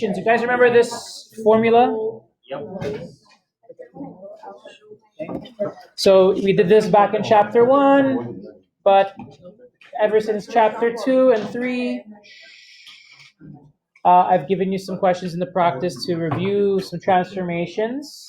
You guys remember this formula? Yep. So we did this back in chapter 1, but ever since chapter 2 and 3, I've given you some questions in the practice to review some transformations.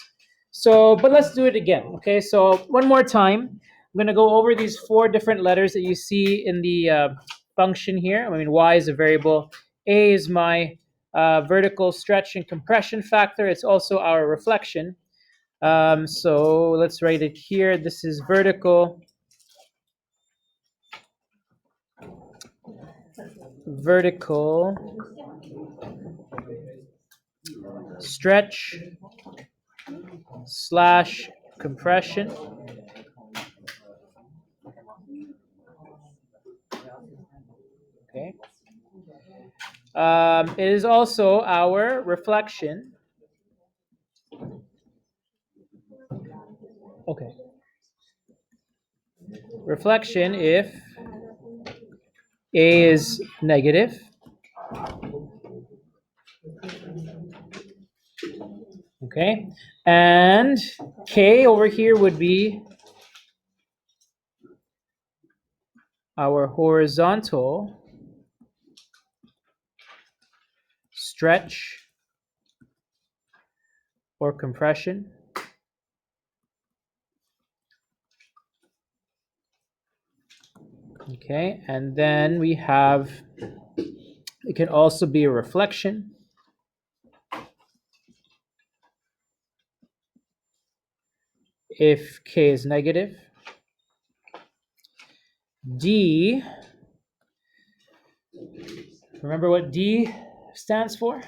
But let's do it again, okay? So one more time, I'm going to go over these 4 different letters that you see in the function here. I mean, y is a variable. A is my vertical stretch and compression factor. It's also our reflection. So let's write it here. This is vertical stretch / compression. Okay. It is also our reflection. Okay. Reflection if A is negative. Okay. And K over here would be our horizontal stretch or compression. Okay, and then we have, it can also be a reflection. If K is negative. D, remember what D stands for?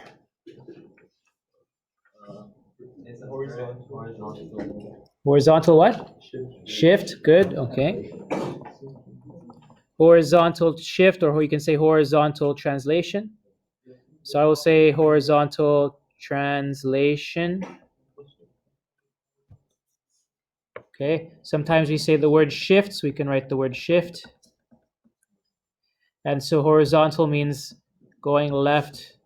It's a horizontal. Horizontal what? Shift, good, okay. Horizontal shift, or you can say horizontal translation. So I will say horizontal translation. Okay, sometimes we say the word shift, so we can write the word shift. And so horizontal means going left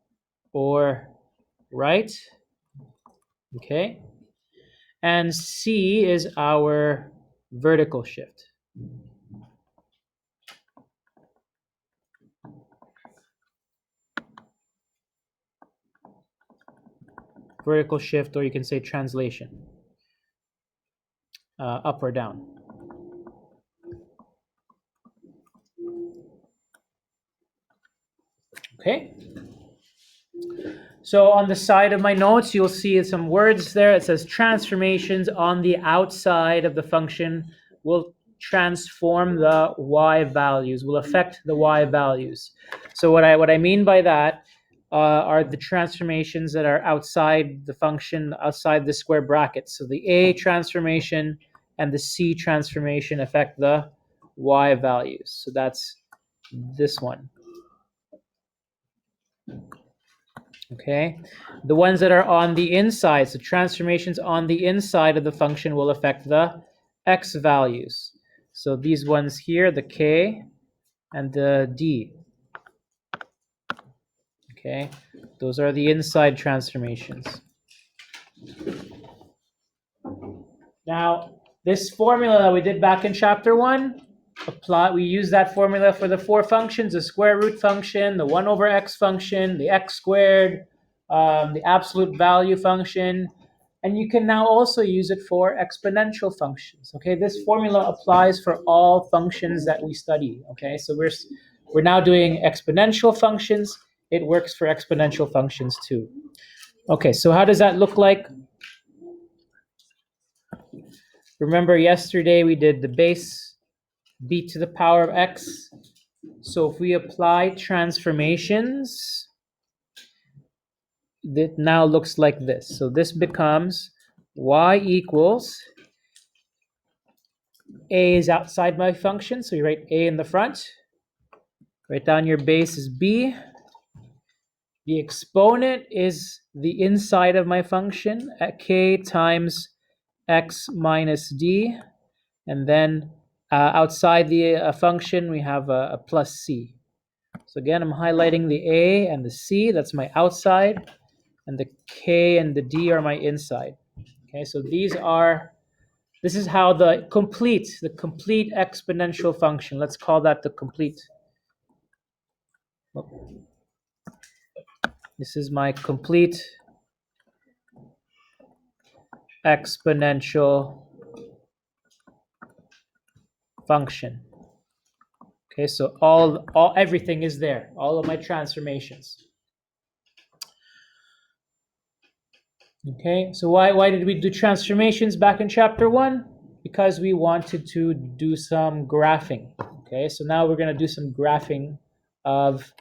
or right. Okay. And C is our vertical shift. Vertical shift, or you can say translation. Up or down. Okay. So on the side of my notes, you'll see some words there. It says transformations on the outside of the function will transform the y values, will affect the y values. So what I mean by that are the transformations that are outside the function, outside the square brackets. So the A transformation and the C transformation affect the y values. So that's this one. Okay, the ones that are on the inside, so transformations on the inside of the function will affect the x values. So these ones here, the k and the d. Okay, those are the inside transformations. Now, this formula that we did back in chapter 1, we use that formula for the 4 functions: the square root function, the 1 over x function, the x squared, the absolute value function, and you can now also use it for exponential functions. Okay, this formula applies for all functions that we study. Okay, so we're now doing exponential functions. It works for exponential functions too. Okay, so how does that look like? Remember yesterday we did the base b to the power of x. So if we apply transformations, it now looks like this. So this becomes y equals, a is outside my function, so you write a in the front. Write down your base is b. The exponent is the inside of my function at k times x minus d. And then outside the function, we have a plus c. So again, I'm highlighting the a and the c. That's my outside. and the k and the d are my inside. Okay, so this is how the complete exponential function, let's call that the complete. This is my complete exponential function. Okay, so everything is there, all of my transformations. Okay, so why did we do transformations back in chapter 1? Because we wanted to do some graphing. Okay, so now we're going to do some graphing of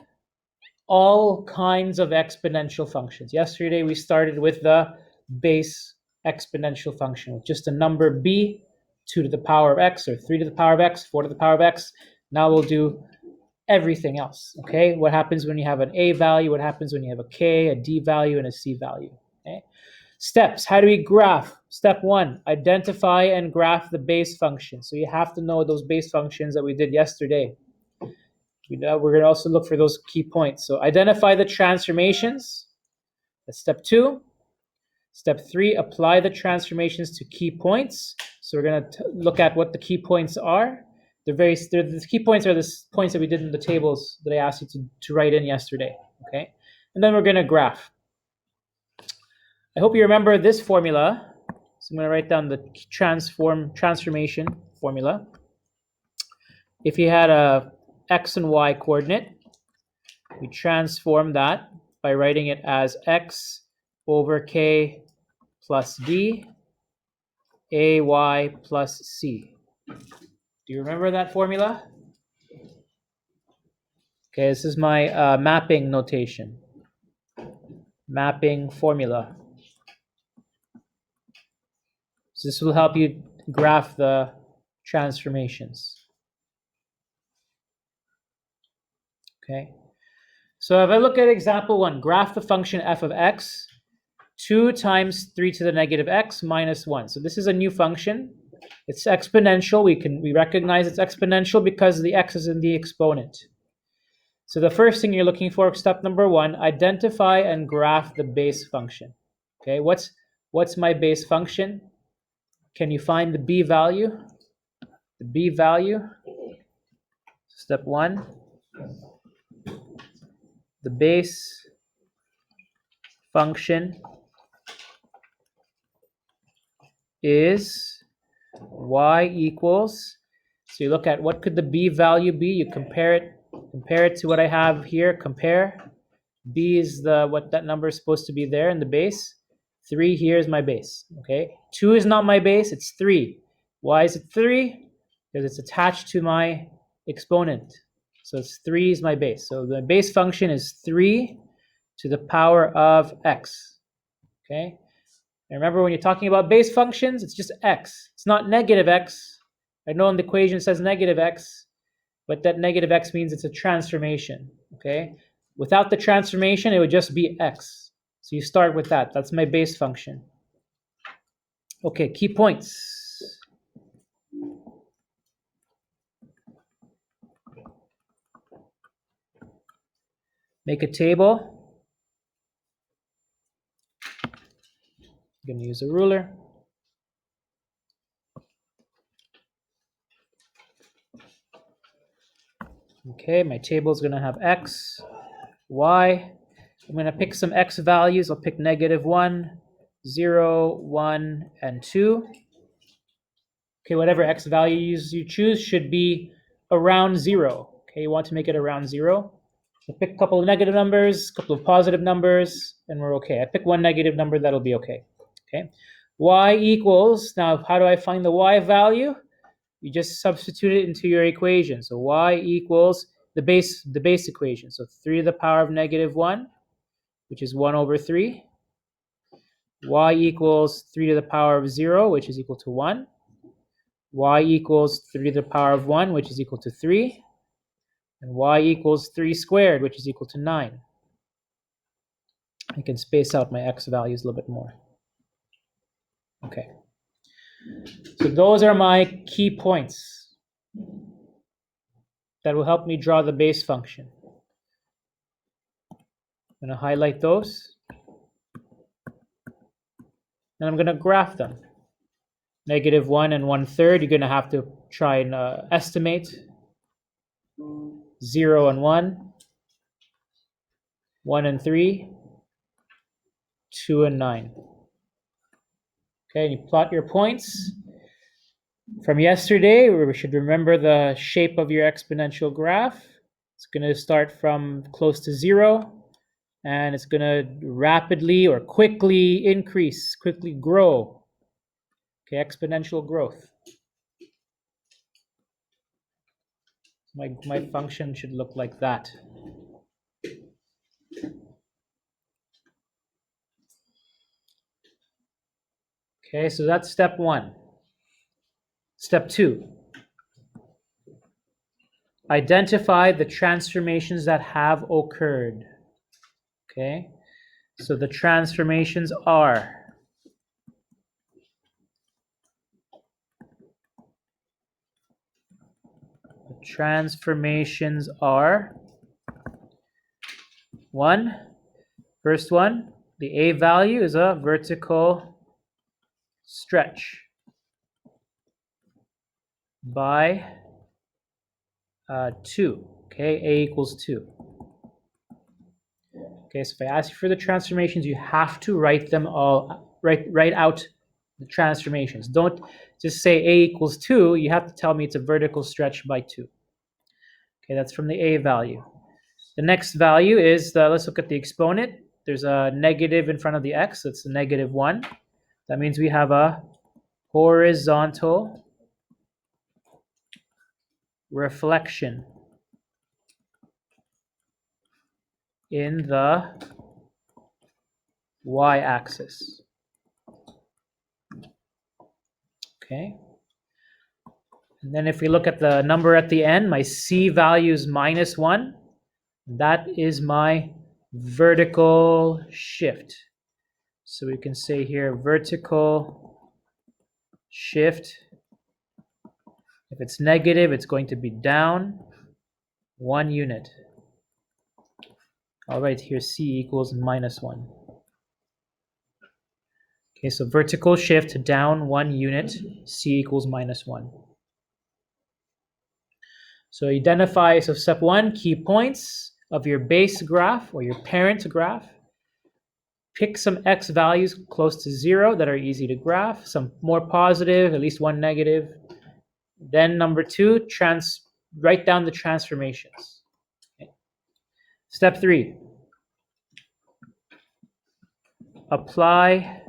all kinds of exponential functions. Yesterday we started with the base exponential function with just a number b, 2 to the power of x, or 3 to the power of x, 4 to the power of x. Now we'll do everything else. Okay, what happens when you have an a value, what happens when you have a k, a d value, and a c value. Okay, steps. How do we graph? Step 1, identify and graph the base function. So you have to know those base functions that we did yesterday. We're going to also look for those key points. So identify the transformations. That's step 2. Step 3, apply the transformations to key points. So we're going to look at what the key points are. The key points are the points that we did in the tables that I asked you to write in yesterday. Okay, and then we're going to graph. I hope you remember this formula. So I'm going to write down the transformation formula. If you had a x and y coordinate, we transform that by writing it as x over k plus d, ay plus c. Do you remember that formula? Okay, this is my mapping notation. Mapping formula. So this will help you graph the transformations. Okay. So if I look at example 1, graph the function f of x, 2 times 3 to the negative x minus 1. So this is a new function. It's exponential. We recognize it's exponential because the x is in the exponent. So the first thing you're looking for, step number 1, identify and graph the base function. Okay, what's my base function? Can you find the b value? The b value. Step 1. The base function is y equals, so you look at what could the b value be, you compare it to what I have here, compare. B is what that number is supposed to be there in the base. 3 here is my base. Okay, 2 is not my base, it's 3. Why is it 3? Because it's attached to my exponent. So it's 3 is my base. So the base function is 3 to the power of x. Okay, and remember, when you're talking about base functions, it's just x. It's not negative x. I know in the equation it says negative x, but that negative x means it's a transformation. Okay, without the transformation, it would just be x. So you start with that. That's my base function. Okay, key points. Make a table. I'm going to use a ruler. Okay, my table is going to have x, y. I'm going to pick some x values. I'll pick -1, 0, 1, and 2. Okay, whatever x values you choose should be around 0. Okay, you want to make it around 0. So pick a couple of negative numbers, a couple of positive numbers, and we're okay. I pick one negative number, that'll be okay. Okay, y equals, now how do I find the y value? You just substitute it into your equation. So y equals the base equation. So 3 to the power of -1, which is 1 over 3. Y equals 3 to the power of 0, which is equal to 1. Y equals 3 to the power of 1, which is equal to 3. And y equals 3 squared, which is equal to 9. I can space out my x values a little bit more. Okay. So those are my key points that will help me draw the base function. I'm going to highlight those. and I'm going to graph them. Negative 1 and 1/3, you're going to have to try and estimate. 0 and 1, 1 and 3, 2 and 9. Okay, and you plot your points. From yesterday, we should remember the shape of your exponential graph. It's going to start from close to 0, and it's going to rapidly or quickly increase, quickly grow. Okay, exponential growth. My function should look like that. Okay, so that's step 1. Step 2. Identify the transformations that have occurred. Okay, so the transformations are first one, the A value is a vertical stretch by 2. Okay, A equals 2. Okay, so if I ask you for the transformations, you have to write them all, write out the transformations. Don't just say A equals 2. You have to tell me it's a vertical stretch by 2. Okay, that's from the A value. The next value is let's look at the exponent. There's a negative in front of the x, so it's the negative 1. That means we have a horizontal reflection in the y-axis. Okay. And then if we look at the number at the end, my c value is -1. That is my vertical shift. So we can say here vertical shift. If it's negative, it's going to be down 1 unit. I'll write here c equals -1. Okay, so vertical shift down 1 unit, c equals -1. So identify, so step 1, key points of your base graph or your parent graph. Pick some x values close to 0 that are easy to graph, some more positive, at least one negative. Then number 2, write down the transformations. Okay. Step 3, apply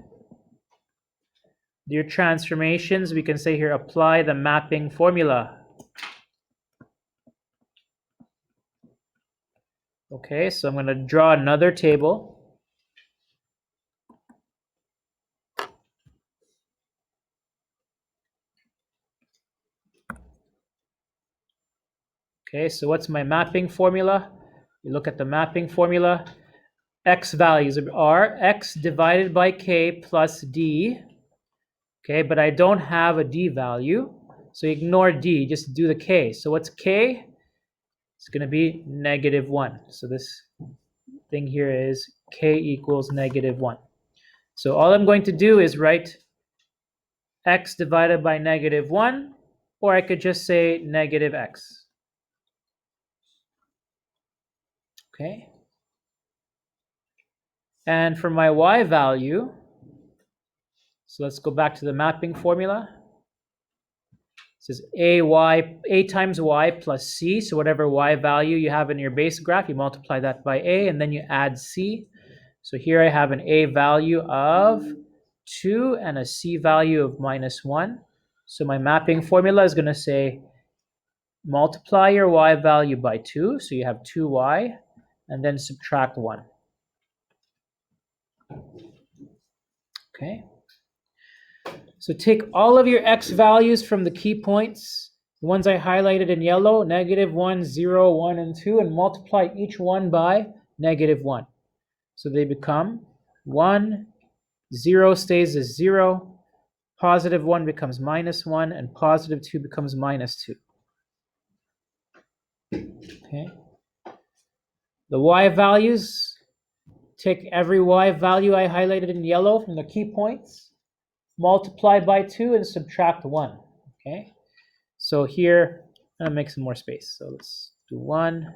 your transformations. We can say here, apply the mapping formula. Okay, so I'm going to draw another table. Okay, so what's my mapping formula? You look at the mapping formula. X values are x divided by k plus d. Okay, but I don't have a d value, so ignore d, just do the k. So what's k? It's going to be -1. So this thing here is k equals -1. So all I'm going to do is write x divided by -1, or I could just say -x. Okay. And for my y value, so let's go back to the mapping formula. It says a times y plus c. So whatever y value you have in your base graph, you multiply that by a, and then you add c. So here I have an a value of 2 and a c value of -1. So my mapping formula is going to say multiply your y value by 2. So you have 2y, and then subtract 1. Okay. So take all of your x values from the key points, the ones I highlighted in yellow, -1, 0, 1, and 2, and multiply each one by -1. So they become 1, 0 stays as 0, +1 becomes -1, and +2 becomes -2. Okay. The y values, take every y value I highlighted in yellow from the key points, multiply by 2 and subtract 1. Okay, so here I'm gonna make some more space. So let's do 1,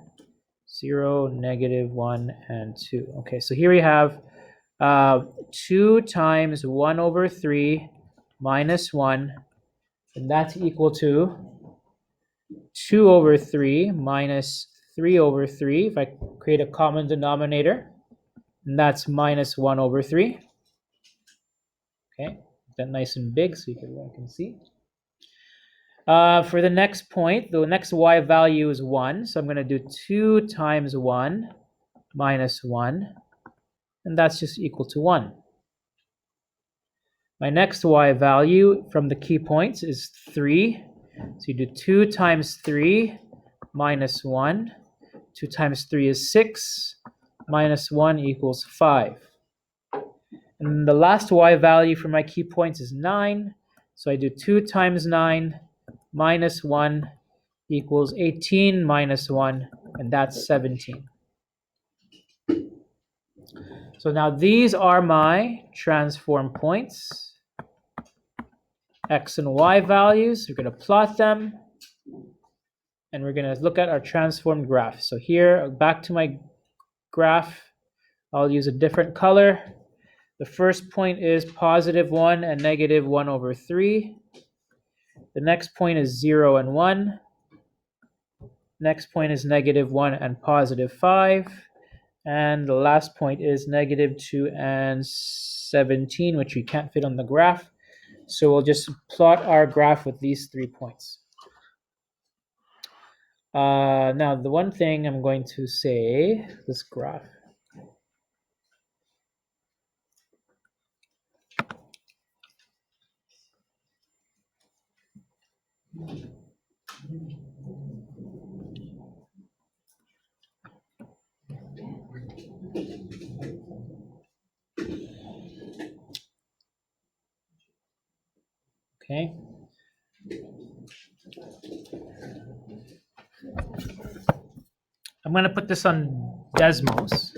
0, -1, and 2. Okay, so here we have 2 times 1 over 3 minus 1, and that's equal to 2 over 3 minus 3 over 3. If I create a common denominator, and that's minus 1 over 3. Okay, that nice and big so everyone can see. For the next point, the next y value is 1. So I'm going to do 2 times 1 minus 1. And that's just equal to 1. My next y value from the key points is 3. So you do 2 times 3 minus 1. 2 times 3 is 6. Minus 1 equals 5. And the last y value for my key points is 9. So I do 2 times 9 minus 1 equals 18 minus 1, and that's 17. So now these are my transform points, x and y values. We're going to plot them, and we're going to look at our transformed graph. So here, back to my graph, I'll use a different color. The first point is positive 1 and negative 1 over 3. The next point is 0 and 1. Next point is negative 1 and positive 5. And the last point is negative 2 and 17, which we can't fit on the graph. So we'll just plot our graph with these 3 points. Now, the one thing I'm going to say, this graph. Okay. I'm going to put this on Desmos.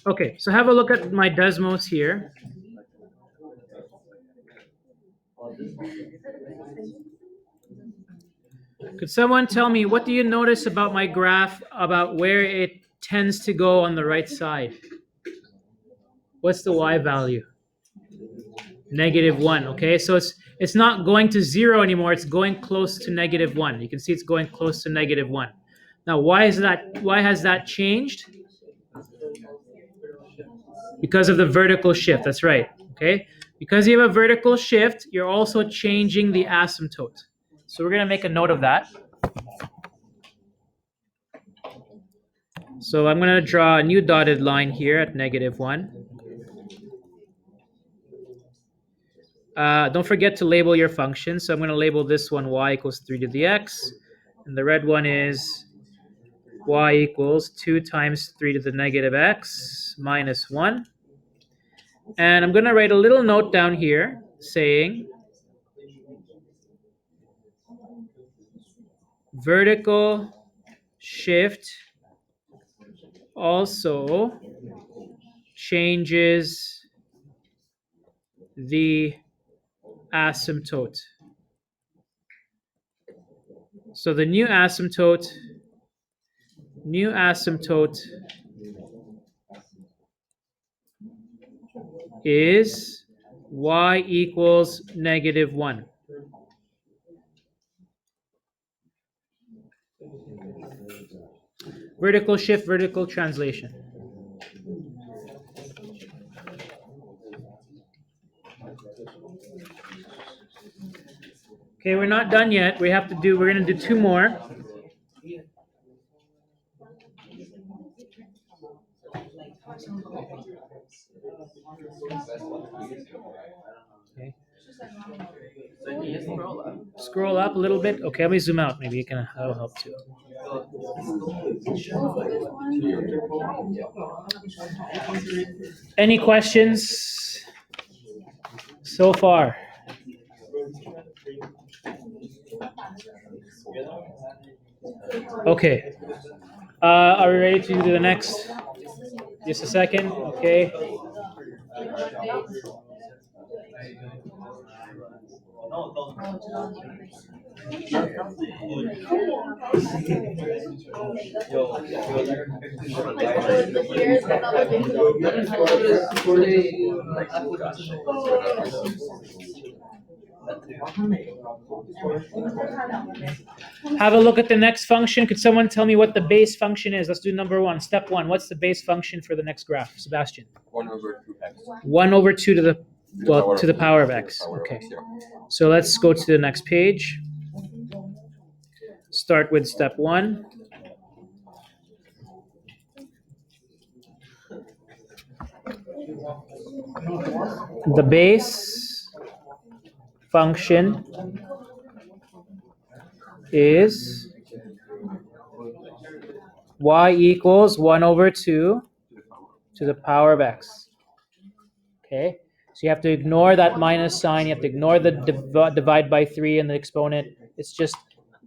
Okay, so have a look at my Desmos here. Could someone tell me, what do you notice about my graph about where it tends to go on the right side? What's the y value? Negative 1. Okay, so it's not going to 0 anymore. It's going close to negative 1. You can see it's going close to negative 1. Now, why has that changed? Because of the vertical shift. That's right. Okay, because you have a vertical shift, you're also changing the asymptote. So we're going to make a note of that. So I'm going to draw a new dotted line here at negative 1. Don't forget to label your function. So I'm going to label this one y equals 3 to the x. And the red one is y equals 2 times 3 to the negative x minus 1. And I'm going to write a little note down here saying vertical shift also changes the asymptote. So the new asymptote is y equals negative 1. Vertical shift, vertical translation. Okay, we're not done yet. We're going to do 2 more. Okay. Scroll up a little bit. Okay, let me zoom out. Maybe that'll help too. Any questions so far? Okay. Are we ready to do the next? Just a second. Okay. Have a look at the next function. Could someone tell me what the base function is? Let's do number one. Step one. What's the base function for the next graph? Sebastian. 1/2x. 1/2 to the power of x. Okay. So let's go to the next page. Start with step one. The base function is y equals 1/2 to the power of x. Okay, so you have to ignore that minus sign. You have to ignore the divide by 3 and the exponent. It's just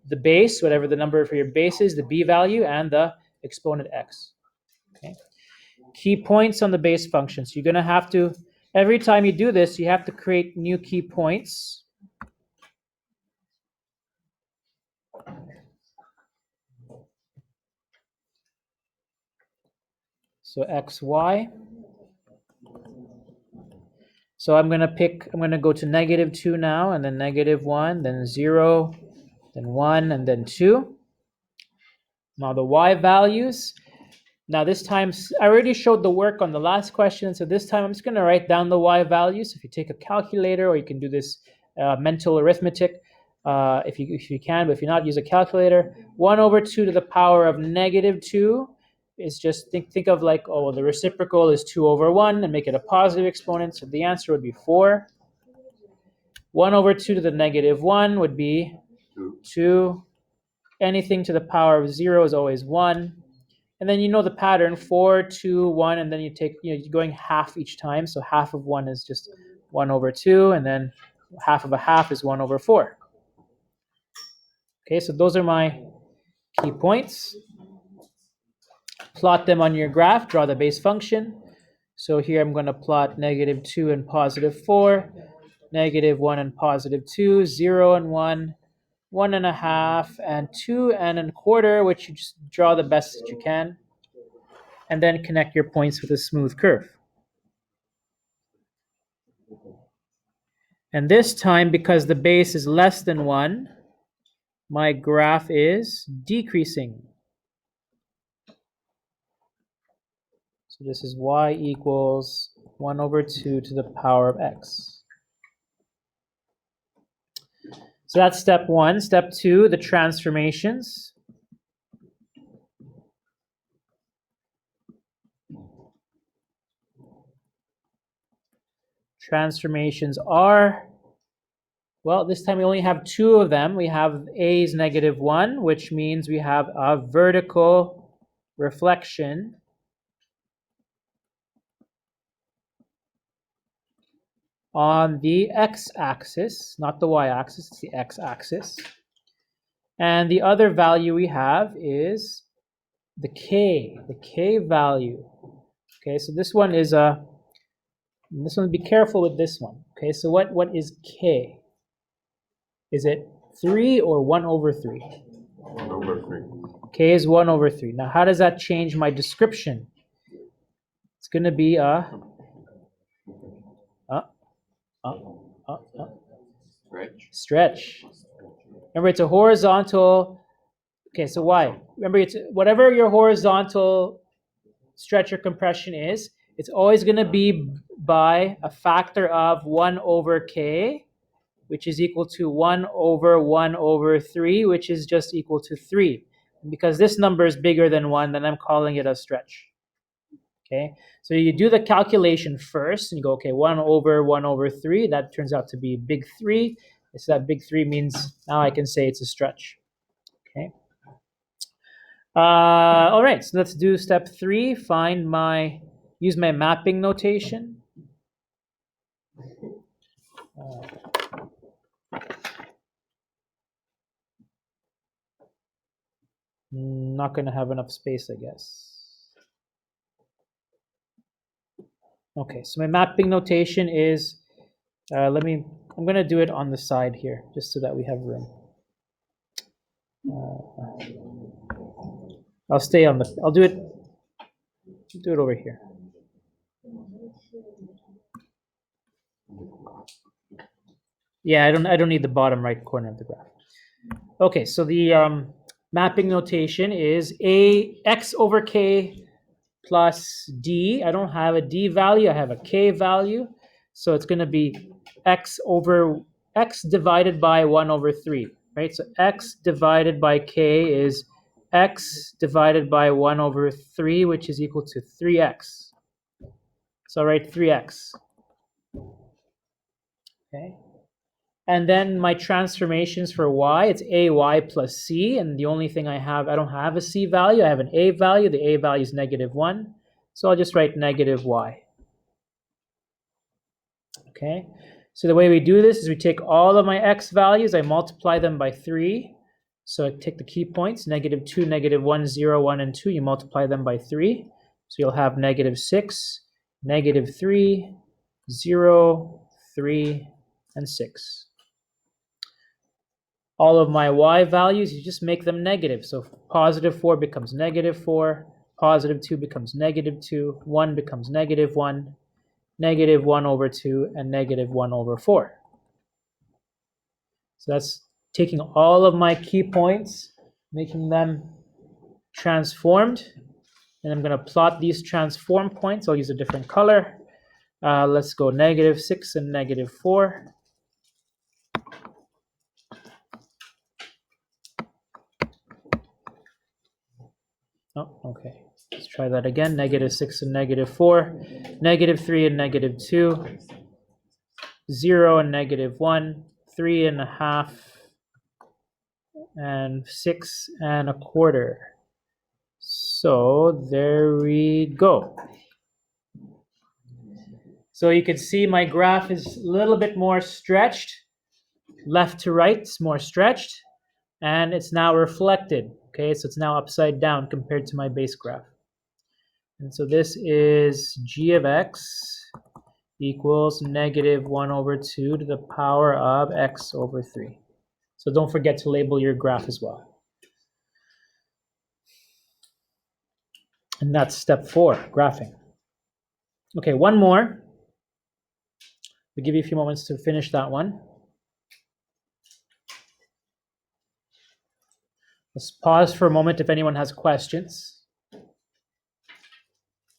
the base, whatever the number for your base is, the b value, and the exponent x. Okay. Key points on the base function. So you're going to have to, every time you do this, you have to create new key points. So xy. So I'm going to go to -2 now, and then -1, then 0, then 1, and then 2. Now the y values. Now this time, I already showed the work on the last question, so this time I'm just going to write down the y values. If you take a calculator, or you can do this mental arithmetic if you can, but if you're not, use a calculator. 1/2 to the power of -2 is just, think of like, oh, well, the reciprocal is 2/1, and make it a positive exponent, so the answer would be 4. 1/2 to the -1 would be 2. Anything to the power of 0 is always 1. And then you know the pattern, 4, 2, 1, and then you take, you're going half each time. So half of 1 is just 1/2, and then half of a half is 1/4. Okay, so those are my key points. Plot them on your graph, draw the base function. So here I'm going to plot -2 and +4, -1 and +2, 0 and 1, 1.5, and 2 and 1/4, which you just draw the best that you can. And then connect your points with a smooth curve. And this time, because the base is less than 1, my graph is decreasing. So this is y equals 1/2 to the power of x. So that's step one. Step two, the transformations. Transformations are, well, this time we only have 2 of them. We have a is -1, which means we have a vertical reflection on the x-axis, not the y-axis, it's the x-axis. And the other value we have is the k value. Okay, so this one is be careful with this one. Okay, so what is k? Is it 3 or 1/3? 1/3. K is 1/3. Now, how does that change my description? It's going to be a stretch. Remember, it's a horizontal. Okay, so why? Remember, it's whatever your horizontal stretch or compression is, it's always going to be by a factor of 1/k, which is equal to 1/1/3, which is just equal to 3. And because this number is bigger than 1, then I'm calling it a stretch. Okay, so you do the calculation first, and you go, okay, 1/1/3, that turns out to be big 3. So that big 3 means now I can say it's a stretch. Okay. All right, so let's do step 3. Use my mapping notation. Not going to have enough space, I guess. Okay, so my mapping notation is, I'm going to do it on the side here, just so that we have room. I'll do it over here. Yeah, I don't need the bottom right corner of the graph. Okay, so the mapping notation is x over k plus d. I don't have a d value, I have a k value. So it's going to be x divided by 1 over 3, right? So x divided by k is x divided by 1 over 3, which is equal to 3x. So I'll write 3x. Okay. And then my transformations for y, it's ay plus c, and the only thing I don't have a c value, I have an a value. The a value is -1, so I'll just write -y. Okay, so the way we do this is we take all of my x values, I multiply them by 3. So I take the key points, -2, -1, 0, 1, and 2, you multiply them by 3. So you'll have -6, -3, 0, 3, and 6. All of my y values, you just make them negative. So +4 becomes -4, +2 becomes -2, 1 becomes -1, -1 over 2, and -1 over 4. So that's taking all of my key points, making them transformed. And I'm going to plot these transform points. I'll use a different color. Let's go -6 and -4. Oh, okay. Let's try that again. -6 and -4, -3 and -2, 0 and -1, 3.5, and 6.25. So there we go. So you can see my graph is a little bit more stretched. Left to right, it's more stretched. And it's now reflected. Okay, so it's now upside down compared to my base graph. And so this is g of x equals -1 over 2 to the power of x over 3. So don't forget to label your graph as well. And that's step 4, graphing. Okay, one more. We'll give you a few moments to finish that one. Let's pause for a moment if anyone has questions.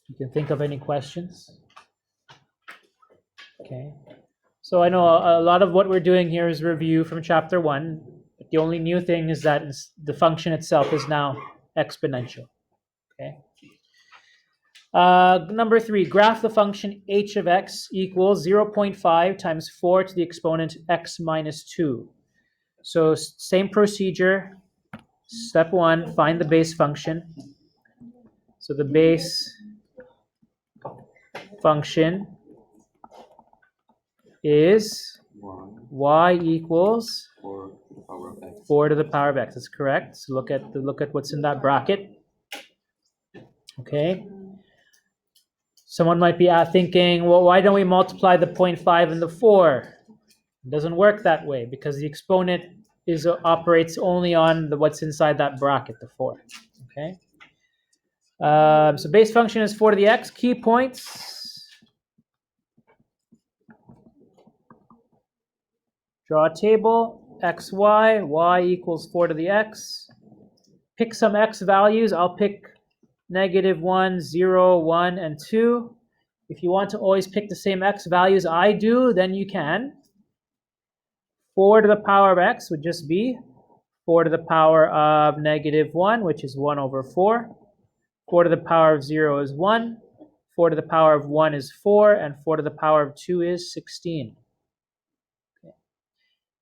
You can think of any questions. Okay. So I know a lot of what we're doing here is review from chapter 1. But the only new thing is that the function itself is now exponential. Okay. Number 3, graph the function h of x equals 0.5 times 4 to the exponent x minus 2. So same procedure. Step 1, find the base function. So the base function is y equals 4 to the power of x. That's correct. So look at what's in that bracket. Okay. Someone might be thinking, well, why don't we multiply the 0.5 and the 4? It doesn't work that way because the exponent operates only on what's inside that bracket, the 4. Okay. So base function is 4 to the x. Key points. Draw a table. X, y. Y equals 4 to the x. Pick some x values. I'll pick -1, 0, 1, and 2. If you want to always pick the same x values I do, then you can. 4 to the power of x would just be 4 to the power of -1, which is 1 over 4. 4 to the power of 0 is 1. 4 to the power of 1 is 4. And 4 to the power of 2 is 16. Okay.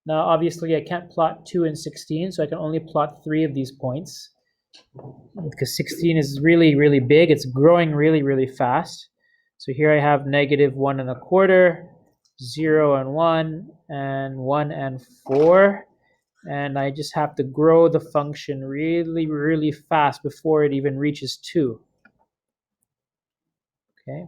Now, obviously, I can't plot 2 and 16, so I can only plot 3 of these points. because 16 is really, really big. It's growing really, really fast. So here I have negative 1 1/4, 0 and 1, and 1 and 4. And I just have to grow the function really, really fast before it even reaches 2. Okay.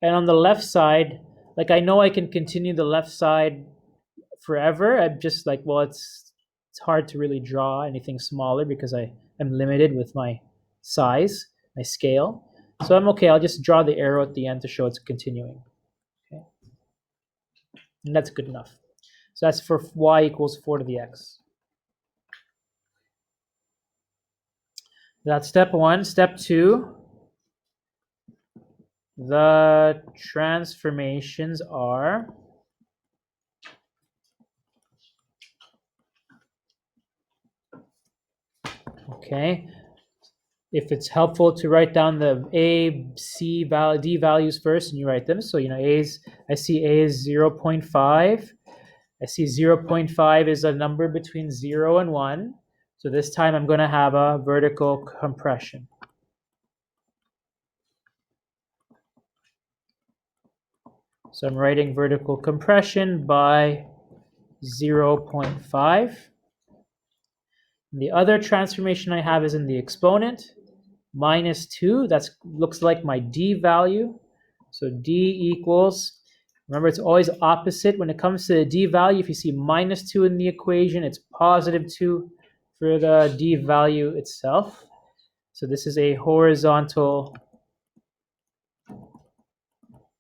And on the left side, like I know I can continue the left side forever. I'm just like, well, it's hard to really draw anything smaller because I am limited with my size, my scale. So I'm okay. I'll just draw the arrow at the end to show it's continuing. Okay. And that's good enough. So that's for y equals 4 to the x. That's step 1. Step 2, the transformations are okay. If it's helpful to write down the A, C, D values first, and you write them. So, I see A is 0.5. I see 0.5 is a number between 0 and 1. So this time I'm going to have a vertical compression. So I'm writing vertical compression by 0.5. The other transformation I have is in the exponent. Minus 2, that looks like my D value. So D equals, remember it's always opposite. When it comes to the D value, if you see minus 2 in the equation, it's positive 2 for the D value itself. So this is a horizontal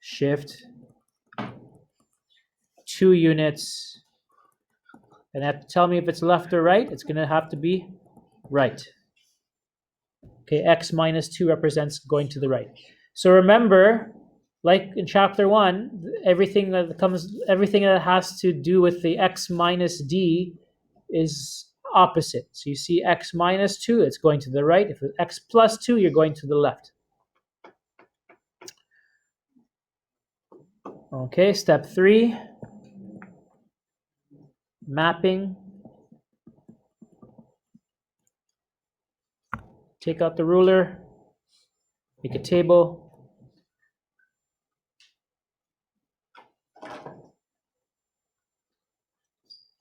shift 2 units. And have to tell me if it's left or right. It's going to have to be right. Okay, x minus 2 represents going to the right. So remember, like in chapter 1, everything that has to do with the x minus d is opposite. So you see x minus 2, it's going to the right. If it's x plus 2, you're going to the left. Okay, step 3, mapping. Take out the ruler, make a table.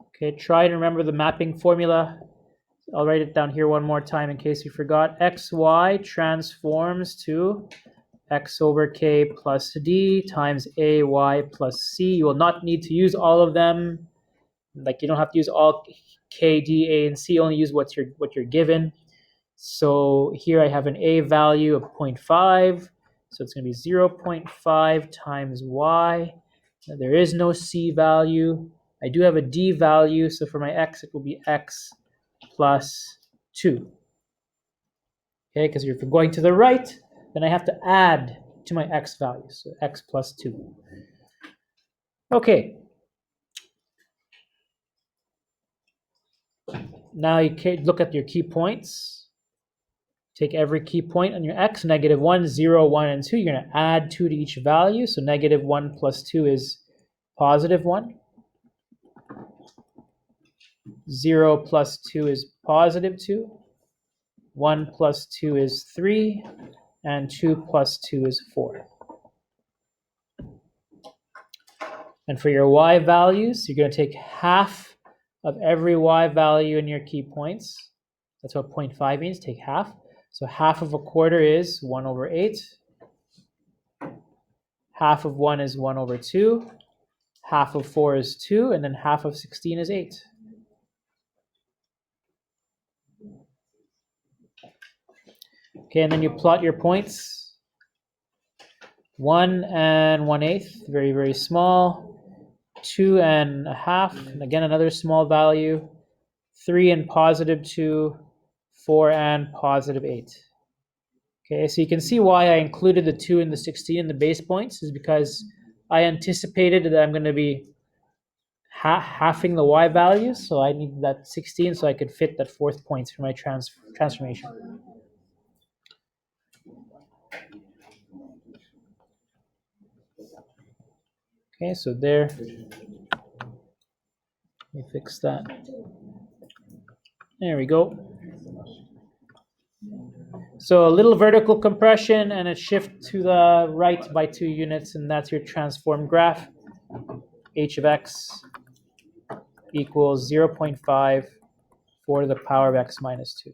Okay, try and remember the mapping formula. I'll write it down here one more time in case you forgot. xy transforms to x over k plus d times ay plus c. You will not need to use all of them. Like you don't have to use all k, d, a, and c. Only use what you're given. So here I have an a value of 0.5. So it's going to be 0.5 times y. Now, there is no c value. I do have a d value. So for my x, it will be x plus 2. Okay, because if you're going to the right, then I have to add to my x value, so x plus 2. Okay. Now you can look at your key points. Take every key point on your x, negative 1, 0, 1, and 2. You're going to add 2 to each value. So negative 1 plus 2 is positive 1. 0 plus 2 is positive 2. 1 plus 2 is 3. And 2 plus 2 is 4. And for your y values, you're going to take half of every y value in your key points. That's what 0.5 means, take half. So half of a quarter is 1 over 8. Half of 1 is 1 over 2. Half of 4 is 2. And then half of 16 is 8. Okay, and then you plot your points. 1 and 1/8, very, very small. 2 and a half, and again, another small value. 3 and positive 2. 4 and positive 8. Okay, so you can see why I included the 2 and the 16 in the base points is because I anticipated that I'm going to be halving the y values, so I need that 16 so I could fit that 4th point for my transformation. Okay, so there. Let me fix that. There we go. So a little vertical compression and a shift to the right by 2 units, and that's your transform graph. H of x equals 0.5 4 to the power of x minus 2.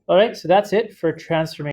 All right, so that's it for transformation.